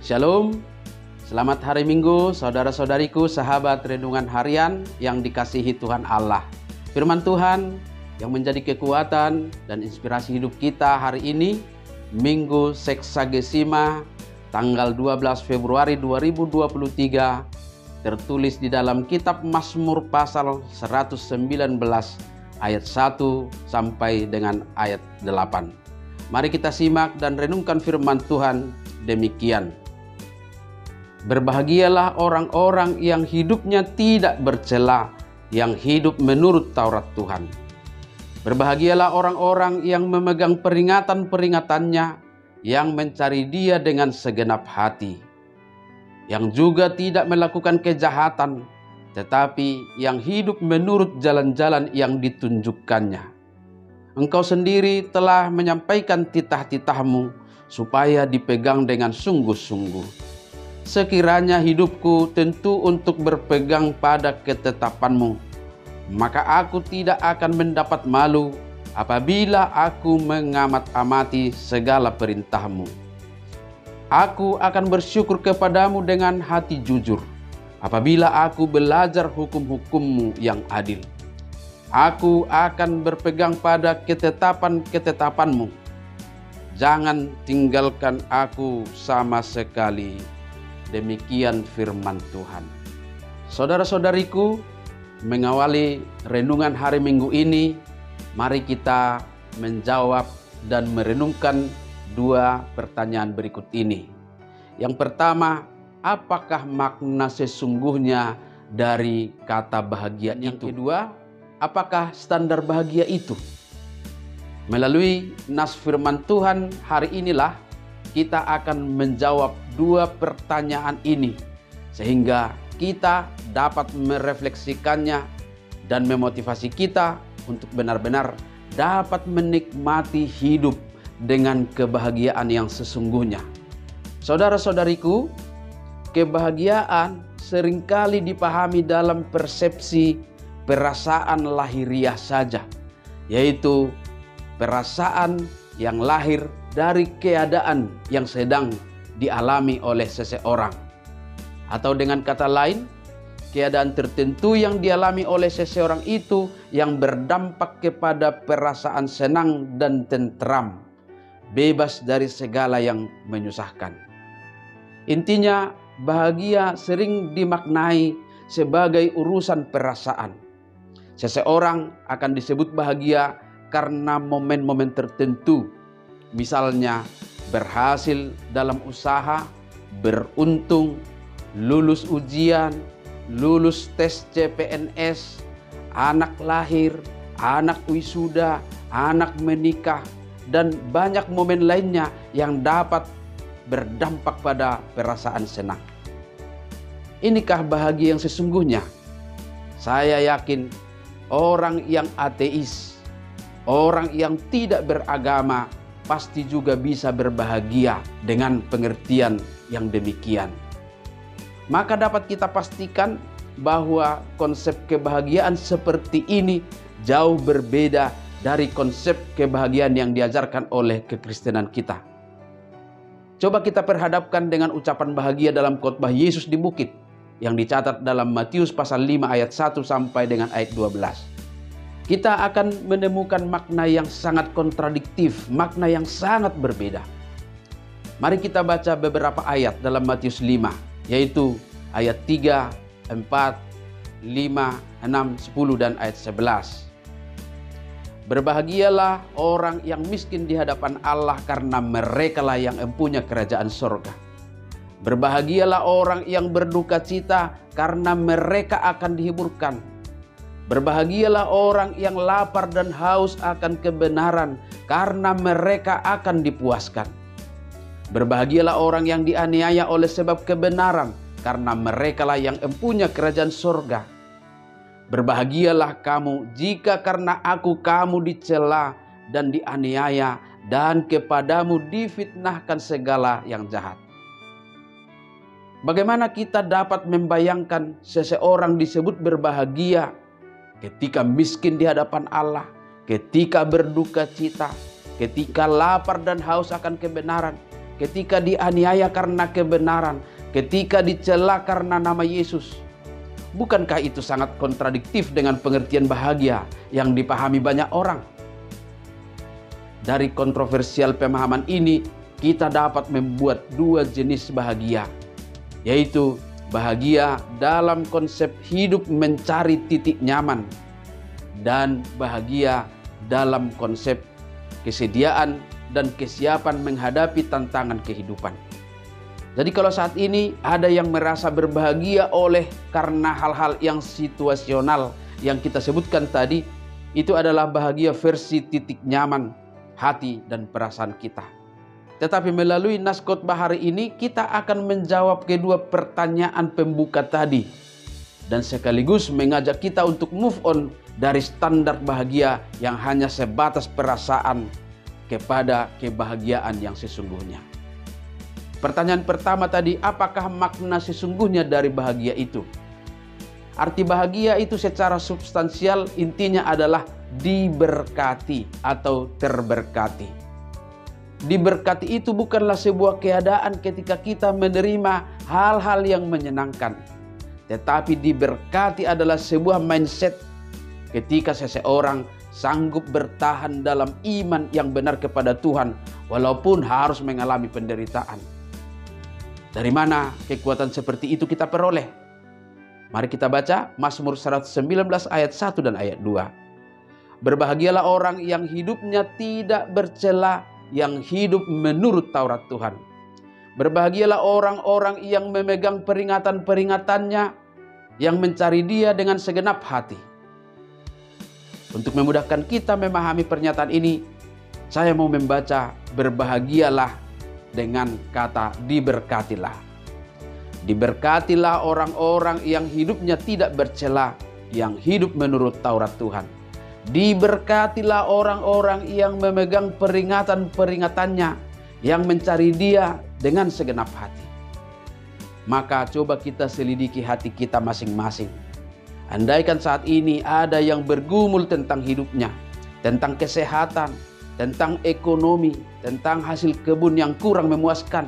Shalom, selamat hari Minggu saudara-saudariku, sahabat renungan harian yang dikasihi Tuhan Allah. Firman Tuhan yang menjadi kekuatan dan inspirasi hidup kita hari ini, Minggu Seksagesima, tanggal 12 Februari 2023, tertulis di dalam kitab Mazmur pasal 119 ayat 1 sampai dengan ayat 8. Mari kita simak dan renungkan firman Tuhan demikian. Berbahagialah orang-orang yang hidupnya tidak bercela, yang hidup menurut Taurat Tuhan. Berbahagialah orang-orang yang memegang peringatan-peringatannya, yang mencari Dia dengan segenap hati, yang juga tidak melakukan kejahatan, tetapi yang hidup menurut jalan-jalan yang ditunjukkannya. Engkau sendiri telah menyampaikan titah-titahmu supaya dipegang dengan sungguh-sungguh. Sekiranya hidupku tentu untuk berpegang pada ketetapanmu, maka aku tidak akan mendapat malu apabila aku mengamat-amati segala perintahmu. Aku akan bersyukur kepadamu dengan hati jujur apabila aku belajar hukum-hukummu yang adil. Aku akan berpegang pada ketetapan-ketetapanmu. Jangan tinggalkan aku sama sekali. Demikian firman Tuhan. Saudara-saudariku, mengawali renungan hari Minggu ini, mari kita menjawab dan merenungkan dua pertanyaan berikut ini. Yang pertama, apakah makna sesungguhnya dari kata bahagia itu? Yang kedua, apakah standar bahagia itu? Melalui nas firman Tuhan hari inilah kita akan menjawab dua pertanyaan ini, sehingga kita dapat merefleksikannya dan memotivasi kita untuk benar-benar dapat menikmati hidup dengan kebahagiaan yang sesungguhnya. Saudara-saudariku, kebahagiaan seringkali dipahami dalam persepsi perasaan lahiriah saja, yaitu perasaan yang lahir dari keadaan yang sedang dialami oleh seseorang. Atau dengan kata lain, keadaan tertentu yang dialami oleh seseorang itu yang berdampak kepada perasaan senang dan tentram, bebas dari segala yang menyusahkan. Intinya, bahagia sering dimaknai sebagai urusan perasaan. Seseorang akan disebut bahagia karena momen-momen tertentu, misalnya berhasil dalam usaha, beruntung, lulus ujian, lulus tes CPNS, anak lahir, anak wisuda, anak menikah, dan banyak momen lainnya yang dapat berdampak pada perasaan senang. Inikah bahagia yang sesungguhnya? Saya yakin orang yang ateis, orang yang tidak beragama, pasti juga bisa berbahagia dengan pengertian yang demikian. Maka dapat kita pastikan bahwa konsep kebahagiaan seperti ini jauh berbeda dari konsep kebahagiaan yang diajarkan oleh kekristenan kita. Coba kita perhadapkan dengan ucapan bahagia dalam khotbah Yesus di bukit yang dicatat dalam Matius pasal 5 ayat 1 sampai dengan ayat 12. Kita akan menemukan makna yang sangat kontradiktif, makna yang sangat berbeda. Mari kita baca beberapa ayat dalam Matius 5, yaitu ayat 3, 4, 5, 6, 10, dan ayat 11. Berbahagialah orang yang miskin di hadapan Allah, karena merekalah yang empunya kerajaan sorga. Berbahagialah orang yang berduka cita, karena mereka akan dihiburkan. Berbahagialah orang yang lapar dan haus akan kebenaran, karena mereka akan dipuaskan. Berbahagialah orang yang dianiaya oleh sebab kebenaran, karena merekalah yang empunya kerajaan sorga. Berbahagialah kamu jika karena aku kamu dicela dan dianiaya, dan kepadamu difitnahkan segala yang jahat. Bagaimana kita dapat membayangkan seseorang disebut berbahagia ketika miskin di hadapan Allah, ketika berduka cita, ketika lapar dan haus akan kebenaran, ketika dianiaya karena kebenaran, ketika dicela karena nama Yesus. Bukankah itu sangat kontradiktif dengan pengertian bahagia yang dipahami banyak orang? Dari kontroversial pemahaman ini, kita dapat membuat dua jenis bahagia, yaitu bahagia dalam konsep hidup mencari titik nyaman dan bahagia dalam konsep kesediaan dan kesiapan menghadapi tantangan kehidupan. Jadi kalau saat ini ada yang merasa berbahagia karena hal-hal yang situasional yang kita sebutkan tadi, itu adalah bahagia versi titik nyaman hati dan perasaan kita. Tetapi melalui nas khotbah hari ini kita akan menjawab kedua pertanyaan pembuka tadi dan sekaligus mengajak kita untuk move on dari standar bahagia yang hanya sebatas perasaan kepada kebahagiaan yang sesungguhnya. Pertanyaan pertama tadi, apakah makna sesungguhnya dari bahagia itu? Arti bahagia itu secara substansial intinya adalah diberkati atau terberkati. Diberkati itu bukanlah sebuah keadaan ketika kita menerima hal-hal yang menyenangkan. Tetapi diberkati adalah sebuah mindset ketika seseorang sanggup bertahan dalam iman yang benar kepada Tuhan walaupun harus mengalami penderitaan. Dari mana kekuatan seperti itu kita peroleh? Mari kita baca Mazmur 119 ayat 1 dan ayat 2. Berbahagialah orang yang hidupnya tidak bercela, yang hidup menurut Taurat Tuhan. Berbahagialah orang-orang yang memegang peringatan-peringatannya, yang mencari Dia dengan segenap hati. Untuk memudahkan kita memahami pernyataan ini, saya mau membaca berbahagialah dengan kata diberkatilah. Diberkatilah orang-orang yang hidupnya tidak bercela, yang hidup menurut Taurat Tuhan. Diberkatilah orang-orang yang memegang peringatan-peringatannya, yang mencari Dia dengan segenap hati. Maka coba kita selidiki hati kita masing-masing. Andaikan saat ini ada yang bergumul tentang hidupnya, tentang kesehatan, tentang ekonomi, tentang hasil kebun yang kurang memuaskan.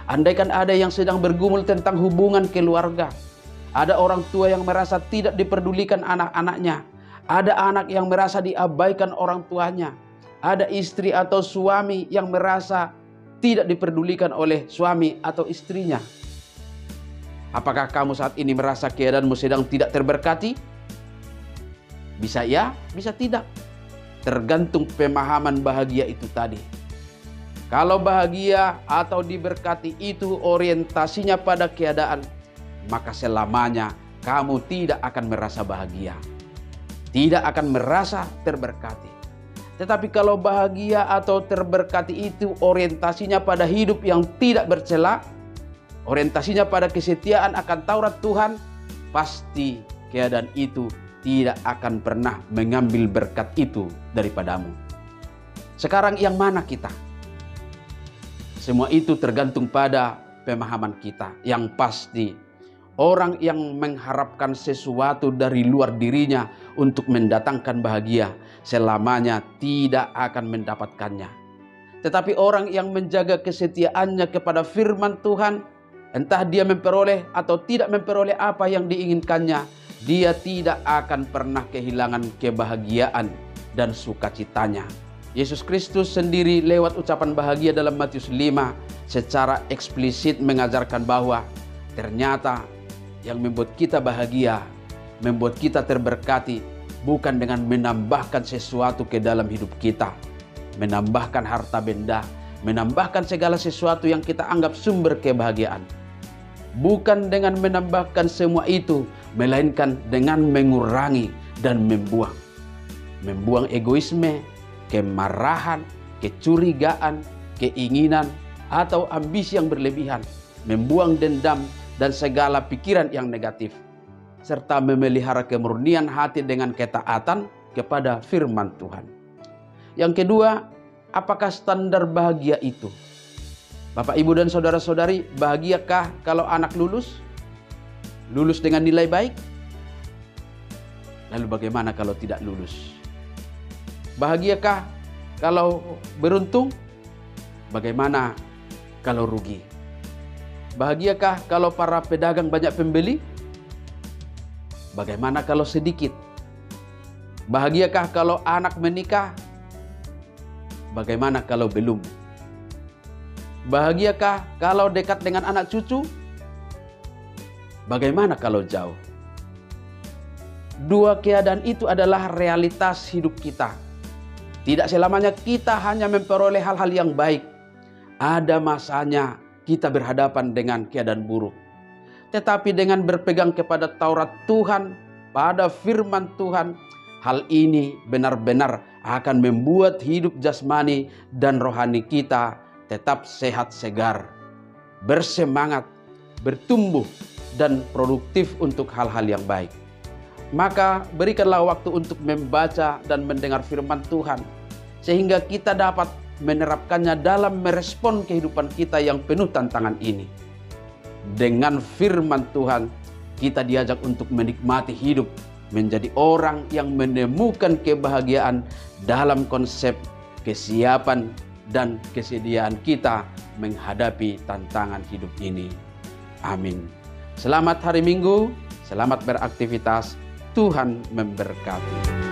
Andaikan ada yang sedang bergumul tentang hubungan keluarga. Ada orang tua yang merasa tidak diperdulikan anak-anaknya. Ada anak yang merasa diabaikan orang tuanya. Ada istri atau suami yang merasa tidak diperdulikan oleh suami atau istrinya. Apakah kamu saat ini merasa keadaanmu sedang tidak terberkati? Bisa ya, bisa tidak. Tergantung pemahaman bahagia itu tadi. Kalau bahagia atau diberkati itu orientasinya pada keadaan, maka selamanya kamu tidak akan merasa bahagia. Tidak akan merasa terberkati. Tetapi kalau bahagia atau terberkati itu orientasinya pada hidup yang tidak bercela, orientasinya pada kesetiaan akan Taurat Tuhan, pasti keadaan itu tidak akan pernah mengambil berkat itu daripadamu. Sekarang yang mana kita? Semua itu tergantung pada pemahaman kita. Yang pasti, orang yang mengharapkan sesuatu dari luar dirinya untuk mendatangkan bahagia, selamanya tidak akan mendapatkannya. Tetapi orang yang menjaga kesetiaannya kepada firman Tuhan, entah dia memperoleh atau tidak memperoleh apa yang diinginkannya, dia tidak akan pernah kehilangan kebahagiaan dan sukacitanya. Yesus Kristus sendiri lewat ucapan bahagia dalam Matius 5 secara eksplisit mengajarkan bahwa ternyata yang membuat kita bahagia, membuat kita terberkati bukan dengan menambahkan sesuatu ke dalam hidup kita, menambahkan harta benda, menambahkan segala sesuatu yang kita anggap sumber kebahagiaan. Bukan dengan menambahkan semua itu, melainkan dengan mengurangi dan membuang. Membuang egoisme, kemarahan, kecurigaan, keinginan, atau ambisi yang berlebihan. Membuang dendam dan segala pikiran yang negatif. Serta memelihara kemurnian hati dengan ketaatan kepada firman Tuhan. Yang kedua, apakah standar bahagia itu? Bapak, Ibu, dan saudara-saudari, bahagiakah kalau anak lulus? Lulus dengan nilai baik? Lalu bagaimana kalau tidak lulus? Bahagiakah kalau beruntung? Bagaimana kalau rugi? Bahagiakah kalau para pedagang banyak pembeli? Bagaimana kalau sedikit? Bahagiakah kalau anak menikah? Bagaimana kalau belum? Bahagiakah kalau dekat dengan anak cucu? Bagaimana kalau jauh? Dua keadaan itu adalah realitas hidup kita. Tidak selamanya kita hanya memperoleh hal-hal yang baik. Ada masanya kita berhadapan dengan keadaan buruk. Tetapi dengan berpegang kepada Taurat Tuhan, pada firman Tuhan, hal ini benar-benar akan membuat hidup jasmani dan rohani kita tetap sehat segar, bersemangat, bertumbuh, dan produktif untuk hal-hal yang baik. Maka berikanlah waktu untuk membaca dan mendengar firman Tuhan, sehingga kita dapat menerapkannya dalam merespon kehidupan kita yang penuh tantangan ini. Dengan firman Tuhan, kita diajak untuk menikmati hidup, menjadi orang yang menemukan kebahagiaan dalam konsep kesiapan dan kesediaan kita menghadapi tantangan hidup ini. Amin. Selamat hari Minggu, selamat beraktivitas, Tuhan memberkati.